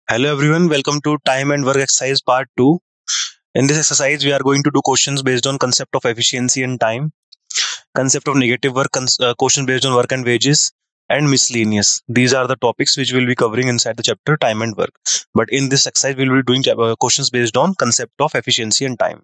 Hello everyone, welcome to Time and Work Exercise Part 2. In this exercise, we are going to do questions based on concept of efficiency and time, concept of negative work, question based on work and wages, and miscellaneous. These are the topics which we'll be covering inside the chapter Time and Work. But in this exercise, we'll be doing questions based on concept of efficiency and time.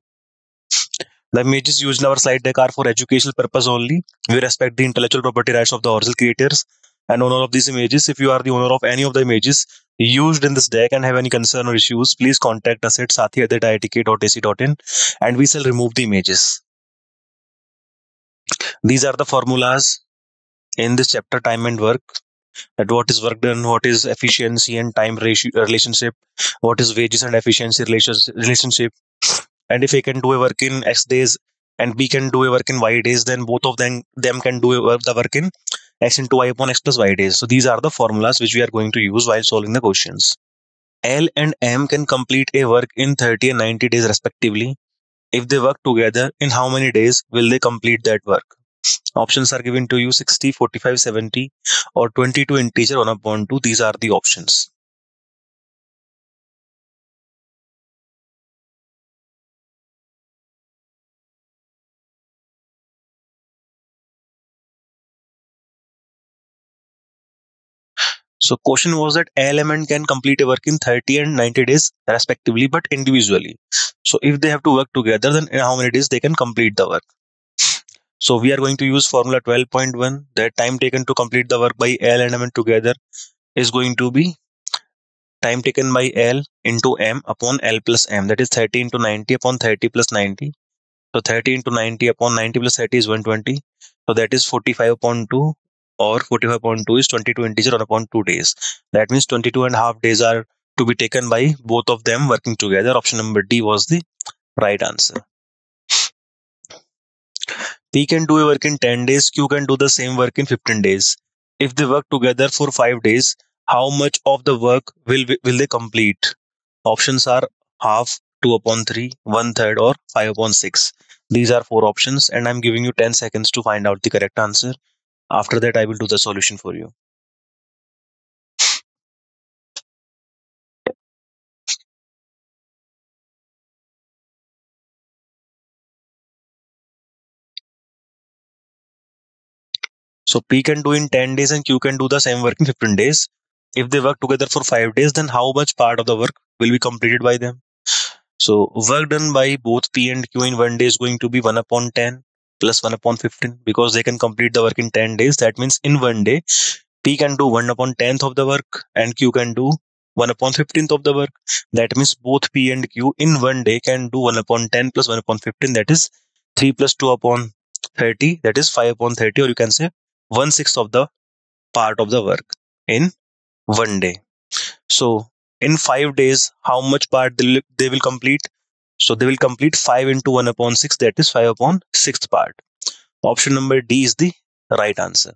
The images used in our slide deck are for educational purpose only. We respect the intellectual property rights of the original creators and owner of these images. If you are the owner of any of the images used in this deck and have any concern or issues, please contact us at sathi@iitk.ac.in and we shall remove the images. These are the formulas in this chapter Time and Work. That what is work done, what is efficiency and time relationship, what is wages and efficiency relationship, and if A can do a work in X days and B can do a work in Y days, then both of them can do the work in X into Y upon X plus Y days. So these are the formulas which we are going to use while solving the questions. L and M can complete a work in 30 and 90 days respectively. If they work together, in how many days will they complete that work? Options are given to you: 60, 45, 70 or 22 integer 1 upon 2. These are the options. So question was that A element can complete a work in 30 and 90 days respectively, but individually. So if they have to work together, then in how many days they can complete the work? So we are going to use formula 12.1. That time taken to complete the work by L and M together is going to be time taken by L into M upon L plus M. That is 30 into 90 upon 30 plus 90. So 30 into 90 upon 90 plus 30 is 120. So that is 45 upon 2, or 45 upon 2 is 22 integer 1 upon 2 days. That means 22 and a half days are to be taken by both of them working together. Option number D was the right answer. P can do a work in 10 days, Q can do the same work in 15 days. If they work together for 5 days, how much of the work will they complete? Options are half, 2 upon 3, 1/3 or 5 upon 6. These are 4 options and I'm giving you 10 seconds to find out the correct answer. After that, I will do the solution for you. So P can do in 10 days and Q can do the same work in 15 days. If they work together for 5 days, then how much part of the work will be completed by them? So work done by both P and Q in 1 day is going to be 1 upon 10 plus 1 upon 15, because they can complete the work in 10 days. That means in 1 day, P can do 1 upon 10th of the work and Q can do 1 upon 15th of the work. That means both P and Q in 1 day can do 1 upon 10 plus 1 upon 15. That is 3 plus 2 upon 30. That is 5 upon 30, or you can say 1/6 of the part of the work in 1 day. So in 5 days, how much part they will complete? So they will complete 5 into 1 upon 6. That is 5 upon 6th part. Option number D is the right answer.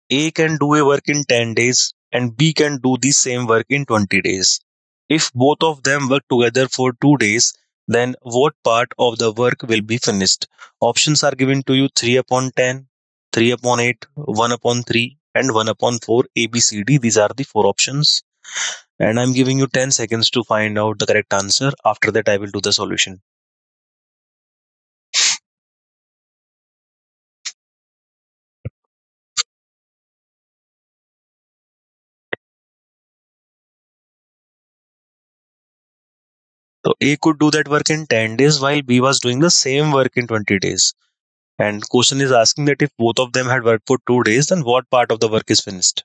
A can do a work in 10 days and B can do the same work in 20 days. If both of them work together for 2 days, then what part of the work will be finished? Options are given to you: 3 upon 10, 3 upon 8, 1 upon 3 and 1 upon 4. A, B, C, D. These are the 4 options. And I'm giving you 10 seconds to find out the correct answer. After that, I will do the solution. So A could do that work in 10 days while B was doing the same work in 20 days. And question is asking that if both of them had worked for 2 days, then what part of the work is finished?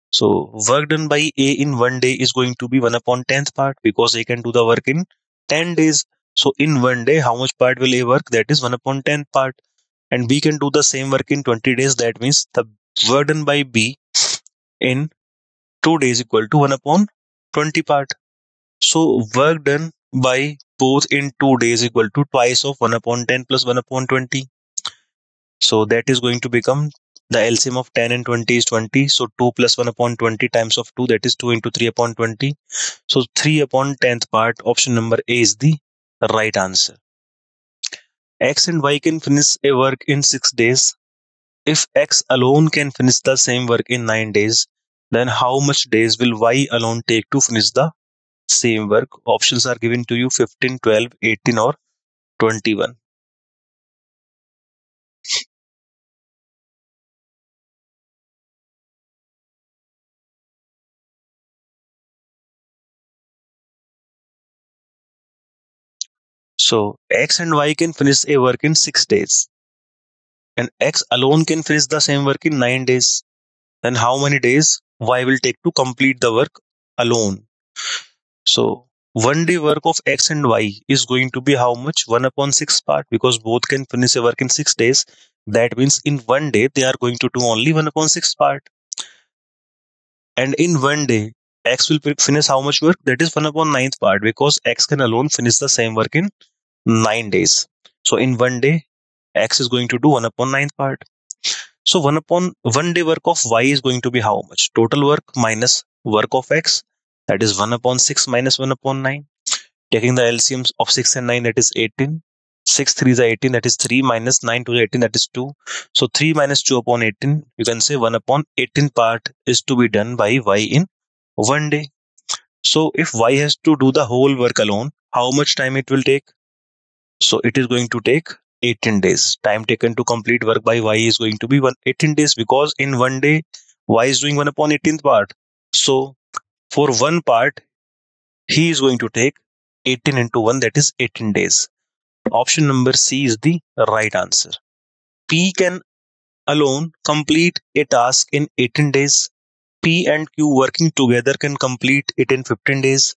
So work done by A in 1 day is going to be 1 upon 10th part, because A can do the work in 10 days. So in 1 day, how much part will A work? That is 1 upon 10th part. And B can do the same work in 20 days. That means the work done by B in 2 days equal to 1 upon 20 part. So work done by both in 2 days equal to twice of 1 upon 10 plus 1 upon 20. So that is going to become the LCM of 10 and 20 is 20. So 2 plus 1 upon 20 times of 2, that is 2 into 3 upon 20. So 3 upon 10th part, option number A is the right answer. X and Y can finish a work in 6 days. If X alone can finish the same work in 9 days, then how much days will Y alone take to finish the same work? Options are given to you: 15, 12, 18, or 21. So X and Y can finish a work in 6 days, and X alone can finish the same work in 9 days. Then how many days Y will take to complete the work alone? So 1 day work of X and Y is going to be how much? 1 upon 6 part, because both can finish a work in 6 days. That means in 1 day they are going to do only 1 upon 6 part. And in 1 day, X will finish how much work? That is 1 upon ninth part, because X can alone finish the same work in 9 days. So in 1 day, X is going to do 1 upon ninth part. So 1 day work of Y is going to be how much? Total work minus work of X, that is 1 upon 6 minus 1 upon 9. Taking the LCMs of 6 and 9, that is 18. 6 3 is 18, that is 3, minus 9 to 18, that is 2. So 3 minus 2 upon 18, you can say 1 upon 18 part is to be done by Y in 1 day. So if Y has to do the whole work alone, how much time it will take? So it is going to take 18 days. Time taken to complete work by Y is going to be 18 days, because in 1 day, Y is doing 1 upon 18th part. So for one part, he is going to take 18 into 1, that is 18 days. Option number C is the right answer. P can alone complete a task in 18 days. P and Q working together can complete it in 15 days.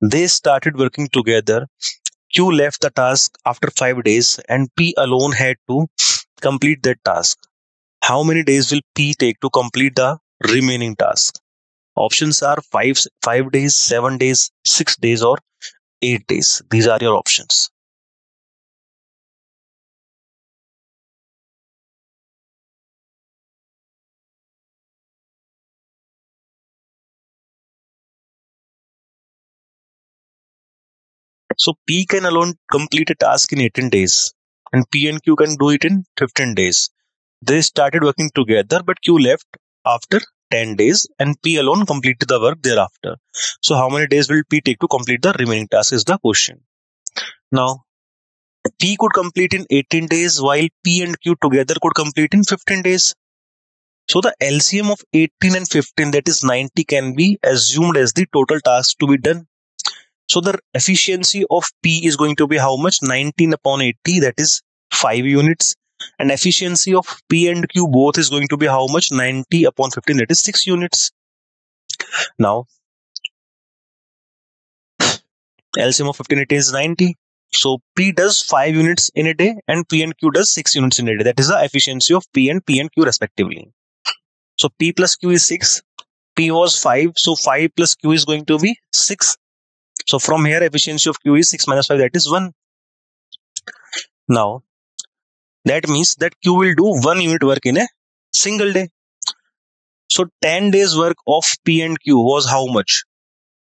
They started working together. Q left the task after 5 days and P alone had to complete that task. How many days will P take to complete the remaining task? Options are 5 days, 7 days, 6 days, or 8 days. These are your options. So P can alone complete a task in 18 days and P and Q can do it in 15 days. They started working together, but Q left after 10 days and P alone completed the work thereafter. So how many days will P take to complete the remaining task is the question. Now, P could complete in 18 days while P and Q together could complete in 15 days. So the LCM of 18 and 15, that is 90, can be assumed as the total task to be done. So the efficiency of P is going to be how much? 19 upon 80, that is 5 units. And efficiency of P and Q both is going to be how much? 90 upon 15, that is 6 units. Now, LCM of 15 it is 90. So P does 5 units in a day and P and Q does 6 units in a day. That is the efficiency of P and Q respectively. So P plus Q is 6. P was 5. So 5 plus Q is going to be 6. So from here, efficiency of Q is 6 minus 5, that is 1. Now, that means that Q will do 1 unit work in a single day. So 10 days work of P and Q was how much?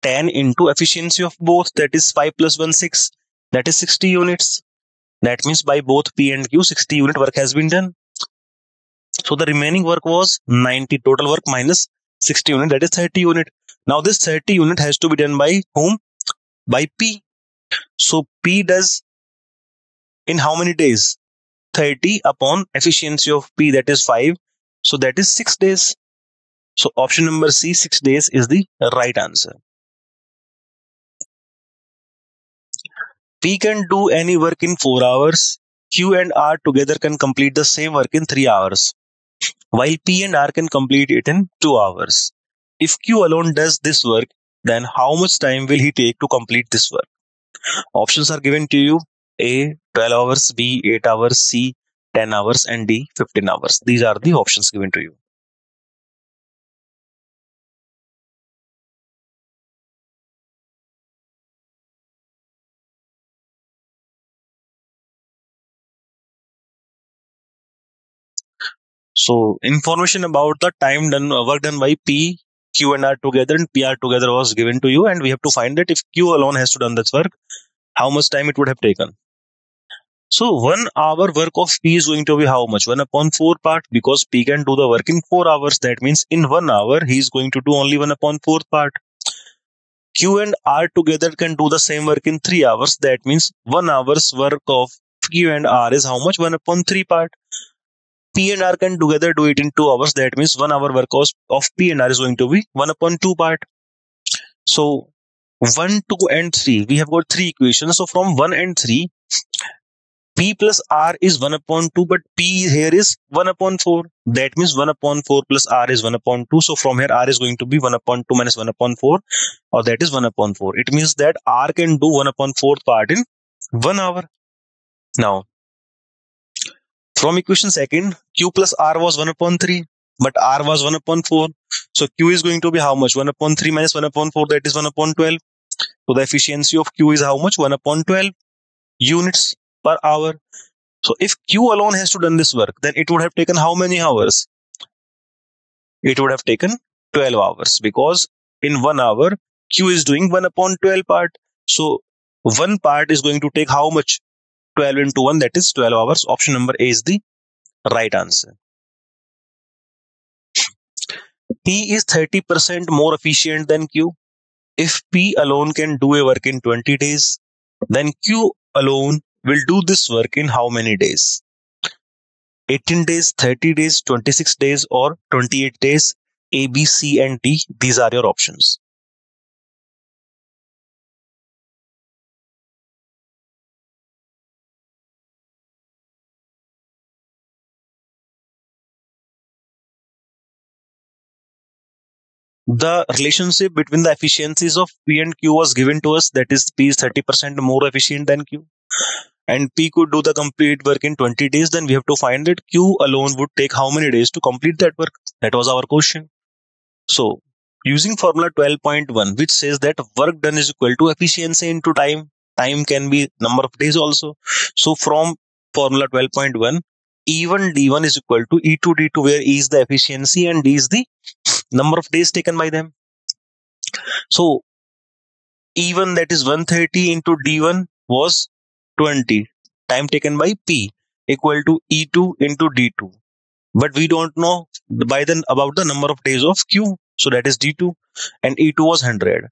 10 into efficiency of both, that is 5 plus 1, 6. That is 60 units. That means by both P and Q, 60 unit work has been done. So the remaining work was 90, total work minus 60 unit, that is 30 unit. Now this 30 unit has to be done by whom? By P. So P does in how many days? 30 upon efficiency of P, that is 5. So that is 6 days. So option number C, 6 days, is the right answer. P can do any work in 4 hours. Q and R together can complete the same work in 3 hours, while P and R can complete it in 2 hours. If Q alone does this work, then how much time will he take to complete this work? Options are given to you: A, 12 hours, B, 8 hours, C, 10 hours, and D, 15 hours. These are the options given to you. So information about the time done, work done by P, Q and R together and PR together was given to you, and we have to find that if Q alone has to done this work, how much time it would have taken. So 1 hour work of P is going to be how much? 1 upon 4 part, because P can do the work in 4 hours. That means in 1 hour, he is going to do only 1 upon 4 part. Q and R together can do the same work in 3 hours. That means 1 hour's work of Q and R is how much? 1 upon 3 part. P and R can together do it in 2 hours. That means 1 hour work of P and R is going to be 1 upon 2 part. So 1, 2 and 3, we have got 3 equations. So from 1 and 3, P plus R is 1 upon 2, but P here is 1 upon 4. That means 1 upon 4 plus R is 1 upon 2. So from here, R is going to be 1 upon 2 minus 1 upon 4, or that is 1 upon 4. It means that R can do 1 upon 4 part in 1 hour. Now, from equation second, Q plus R was 1 upon 3, but R was 1 upon 4. So Q is going to be how much? 1 upon 3 minus 1 upon 4, that is 1 upon 12. So the efficiency of Q is how much? 1 upon 12 units per hour. So if Q alone has to done this work, then it would have taken how many hours? It would have taken 12 hours, because in 1 hour, Q is doing 1 upon 12 part. So one part is going to take how much? 12 into 1, that is 12 hours. Option number A is the right answer. P is 30% more efficient than Q. If P alone can do a work in 20 days, then Q alone will do this work in how many days? 18 days, 30 days, 26 days, or 28 days? A, B, C, and D. These are your options. The relationship between the efficiencies of P and Q was given to us, that is P is 30% more efficient than Q, and P could do the complete work in 20 days. Then we have to find that Q alone would take how many days to complete that work. That was our question. So using formula 12.1, which says that work done is equal to efficiency into time. Time can be number of days also. So from formula 12.1, E1 D1 is equal to E2 D2, where E is the efficiency and D is the number of days taken by them. So E1, that is 130 into D1 was 20. Time taken by P equal to E2 into D2. But we don't know about the number of days of Q. So that is D2, and E2 was 100.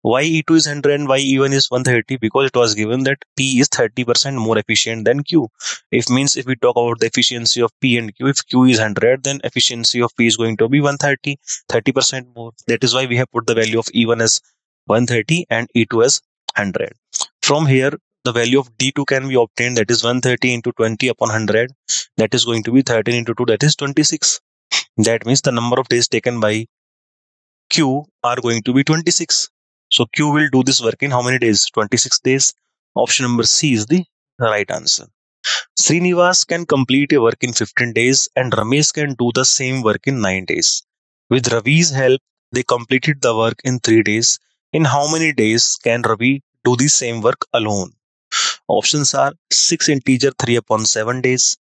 Why E2 is 100 and why E1 is 130? Because it was given that P is 30% more efficient than Q. If we talk about the efficiency of P and Q, if Q is 100, then efficiency of P is going to be 130, 30% more. That is why we have put the value of E1 as 130 and E2 as 100. From here, the value of D2 can be obtained, that is 130 into 20 upon 100. That is going to be 13 into 2, that is 26. That means the number of days taken by Q are going to be 26. So Q will do this work in how many days? 26 days. Option number C is the right answer. Srinivas can complete a work in 15 days and Ramesh can do the same work in 9 days. With Ravi's help, they completed the work in 3 days. In how many days can Ravi do the same work alone? Options are 6 integer 3 upon 7 days,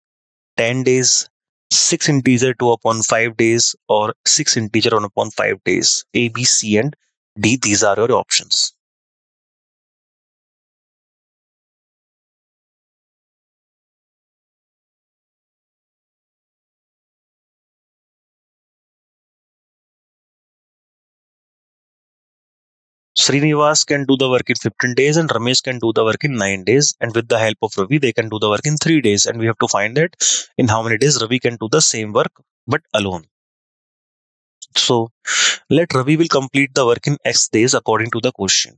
10 days, 6 integer 2 upon 5 days, or 6 integer 1 upon 5 days. A, B, C, and D, these are your options. Srinivas can do the work in 15 days and Ramesh can do the work in 9 days. And with the help of Ravi, they can do the work in 3 days. And we have to find that in how many days Ravi can do the same work but alone. So let Ravi will complete the work in X days according to the question.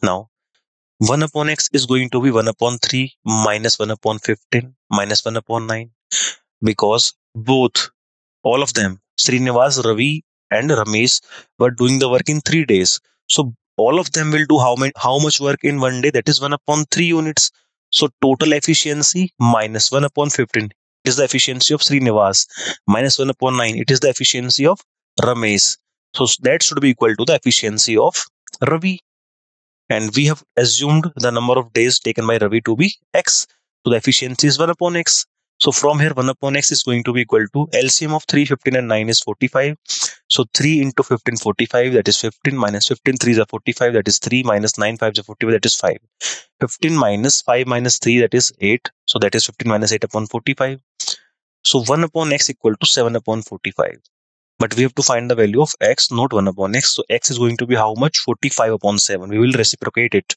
Now 1 upon X is going to be 1 upon 3 minus 1 upon 15 minus 1 upon 9, because all of them, Srinivas, Ravi, and Ramesh, were doing the work in 3 days. So all of them will do how much work in 1 day? That is 1 upon 3 units. So total efficiency minus 1 upon 15 is the efficiency of Srinivas, minus 1 upon 9, it is the efficiency of Ramesh. So that should be equal to the efficiency of Ravi. And we have assumed the number of days taken by Ravi to be X. So the efficiency is 1 upon X. So from here, 1 upon x is going to be equal to LCM of 3, 15 and 9 is 45. So 3 into 15, 45, that is 15, minus 15, 3 is 45, that is 3, minus 9, 5 is 45, that is 5. 15 minus 5 minus 3, that is 8. So that is 15 minus 8 upon 45. So 1 upon x equal to 7 upon 45. But we have to find the value of x, not 1 upon x. So x is going to be how much? 45 upon 7. We will reciprocate it.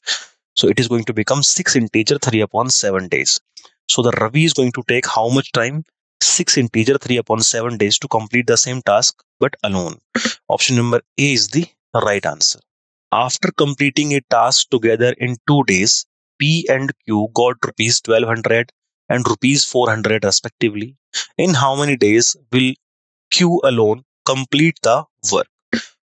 So it is going to become 6 integer 3 upon 7 days. So the Ravi is going to take how much time? 6 integer 3 upon 7 days to complete the same task, but alone. Option number A is the right answer. After completing a task together in 2 days, P and Q got rupees 1200 and rupees 400 respectively. In how many days will Q alone complete the work?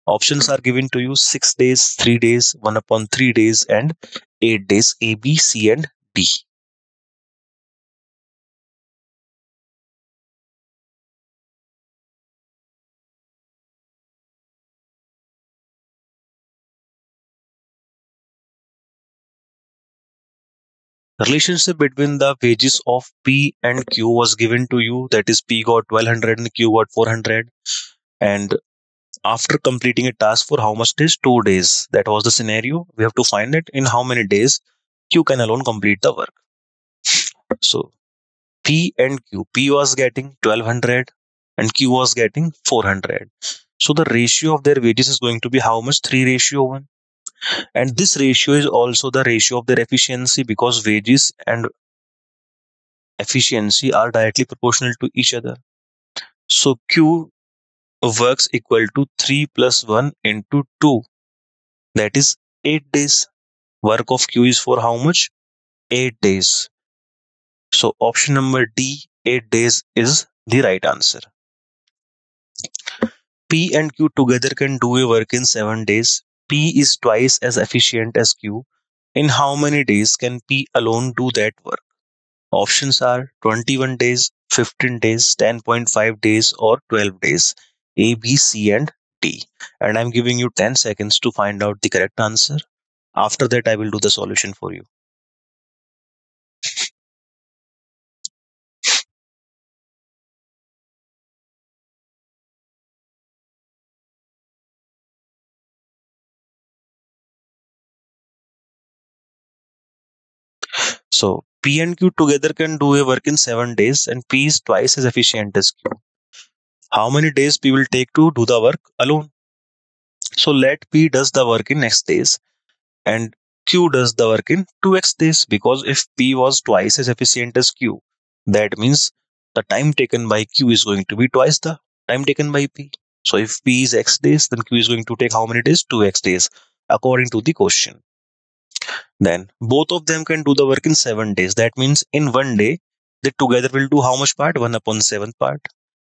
Options are given to you: 6 days, 3 days, 1 upon 3 days, and 8 days. A, B, C, and D. The relationship between the wages of P and Q was given to you. That is, P got 1200 and Q got 400. And after completing a task for how much days? 2 days. That was the scenario. We have to find it in how many days Q can alone complete the work. So P and Q. P was getting 1200 and Q was getting 400. So the ratio of their wages is going to be how much? 3:1. And this ratio is also the ratio of their efficiency, because wages and efficiency are directly proportional to each other. So Q works equal to 3 plus 1 into 2. That is 8 days. Work of Q is for how much? 8 days. So option number D, 8 days, is the right answer. P and Q together can do a work in 7 days. P is twice as efficient as Q. In how many days can P alone do that work? Options are 21 days, 15 days, 10.5 days, or 12 days. A, B, C, and D. And I'm giving you 10 seconds to find out the correct answer. After that, I will do the solution for you. So P and Q together can do a work in 7 days, and P is twice as efficient as Q. How many days P will take to do the work alone? So let P does the work in X days and Q does the work in 2x days, because if P was twice as efficient as Q, that means the time taken by Q is going to be twice the time taken by P. So if P is X days, then Q is going to take how many days? 2x days, according to the question. Then both of them can do the work in 7 days. That means in one day, they together will do how much part? 1 upon 7 part.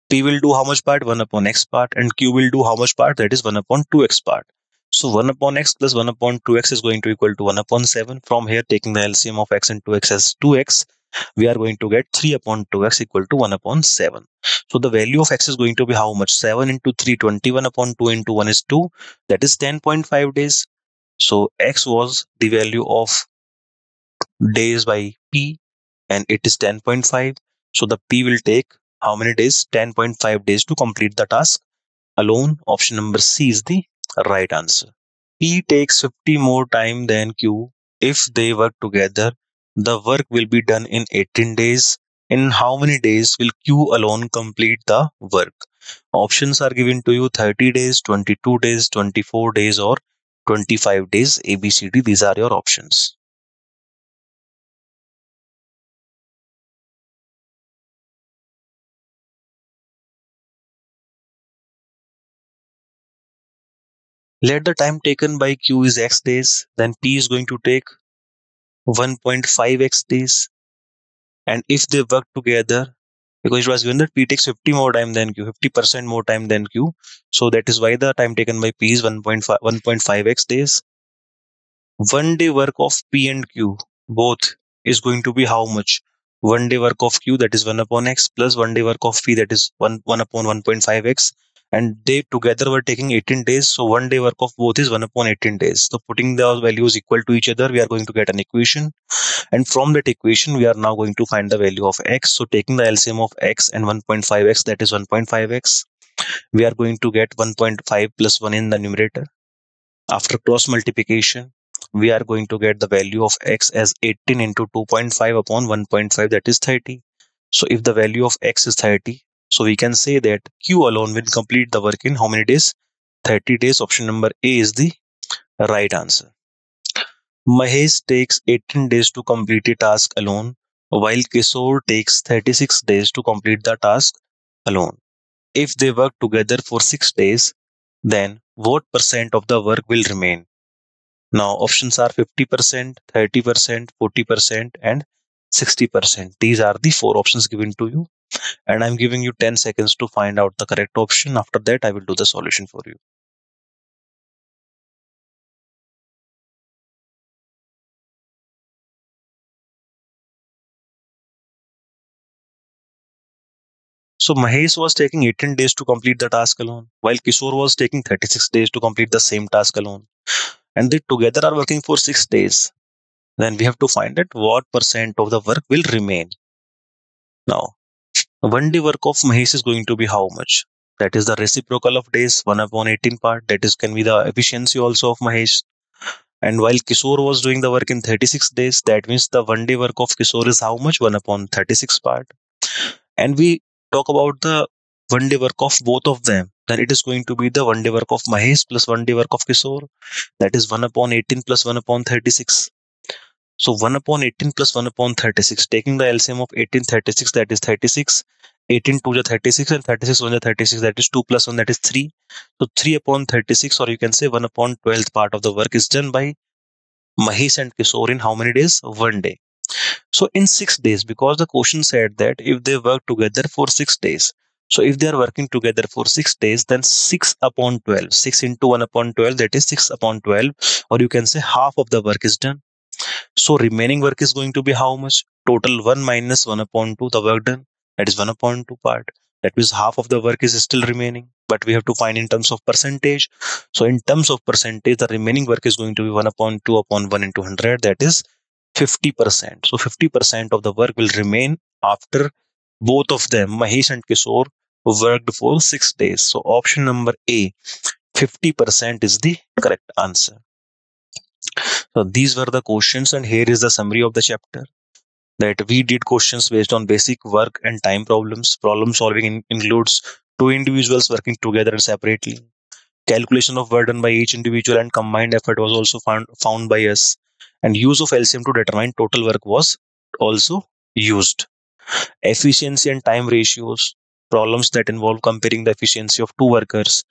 P will do how much part? 1 upon x part. And Q will do how much part? That is 1 upon 2x part. So 1 upon x plus 1 upon 2x is going to equal to 1 upon 7. From here, taking the LCM of x and 2x as 2x, we are going to get 3 upon 2x equal to 1 upon 7. So the value of x is going to be how much? 7 into 3, 21 upon 2 into 1 is 2. That is 10.5 days. So x was the value of days by P, and it is 10.5. So the P will take how many days? 10.5 days to complete the task alone. Option number C is the right answer. P takes 50 more time than Q. If they work together, the work will be done in 18 days. In how many days will Q alone complete the work? Options are given to you: 30 days, 22 days, 24 days, or 25 days. A, B, C, D. These are your options. Let the time taken by Q is x days, then P is going to take 1.5x days. And if they work together, because it was given that P takes 50 more time than Q, 50% more time than Q. So that is why the time taken by P is 1.5x days. 1 day work of P and Q, both, is going to be how much? 1 day work of Q, that is 1 upon x, plus 1 day work of P, that is 1 upon 1.5x. And they together were taking 18 days. So 1 day work of both is 1 upon 18 days. So putting those values equal to each other, we are going to get an equation. And from that equation, we are now going to find the value of x. So taking the LCM of x and 1.5x, that is 1.5x, we are going to get 1.5 plus 1 in the numerator. After cross multiplication, we are going to get the value of x as 18 into 2.5 upon 1.5, that is 30. So if the value of x is 30, so we can say that q alone will complete the work in how many days? 30 days. Option number A is the right answer. Mahesh takes 18 days to complete a task alone, while Kishore takes 36 days to complete the task alone. If they work together for 6 days, then what percent of the work will remain? Now, options are 50%, 30%, 40%, and 60%. These are the four options given to you, and I'm giving you 10 seconds to find out the correct option. After that, I will do the solution for you. So Mahesh was taking 18 days to complete the task alone, while Kishore was taking 36 days to complete the same task alone. And they together are working for 6 days. Then we have to find out what percent of the work will remain. Now, one day work of Mahesh is going to be how much? That is the reciprocal of days, 1 upon 18 part. That is can be the efficiency also of Mahesh. And while Kishore was doing the work in 36 days, that means the one day work of Kishore is how much? 1 upon 36 part. And we talk about the one day work of both of them, then it is going to be the one day work of Mahesh plus one day work of Kishore. That is 1 upon 18 plus 1 upon 36. So 1 upon 18 plus 1 upon 36, taking the LCM of 18, 36, that is 36. 18 to the 36 and 36 1 the 36, that is 2 plus 1, that is 3. So 3 upon 36, or you can say 1 upon 12th part of the work is done by Mahesh and Kishore in how many days? One day. So in 6 days, because the question said that if they work together for 6 days, so if they are working together for 6 days, then 6 upon 12, 6 into 1 upon 12, that is 6 upon 12, or you can say half of the work is done. So remaining work is going to be how much? Total 1 minus 1 upon 2, the work done. That is 1 upon 2 part. That means half of the work is still remaining, but we have to find in terms of percentage. So in terms of percentage, the remaining work is going to be 1 upon 2 upon 1 into 100, that is 50%. So 50% of the work will remain after both of them, Mahesh and Kishore, worked for 6 days. So option number A, 50% is the correct answer. So these were the questions, and here is the summary of the chapter. That we did questions based on basic work and time problems. Problem solving includes two individuals working together and separately. Calculation of work done by each individual and combined effort was also found by us. And use of LCM to determine total work was also used. Efficiency and time ratios, problems that involve comparing the efficiency of two workers,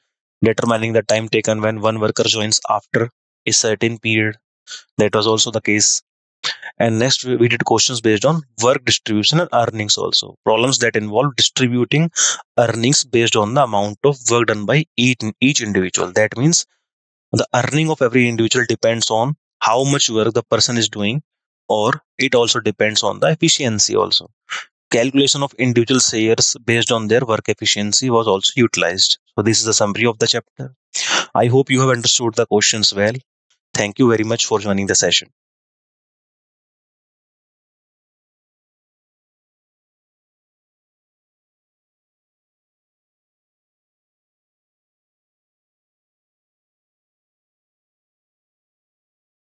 determining the time taken when one worker joins after a certain period. That was also the case. And next, we did questions based on work distribution and earnings also. Problems that involve distributing earnings based on the amount of work done by each individual. That means the earning of every individual depends on how much work the person is doing, or it also depends on the efficiency also. Calculation of individual shares based on their work efficiency was also utilized. So this is the summary of the chapter. I hope you have understood the questions well. Thank you very much for joining the session.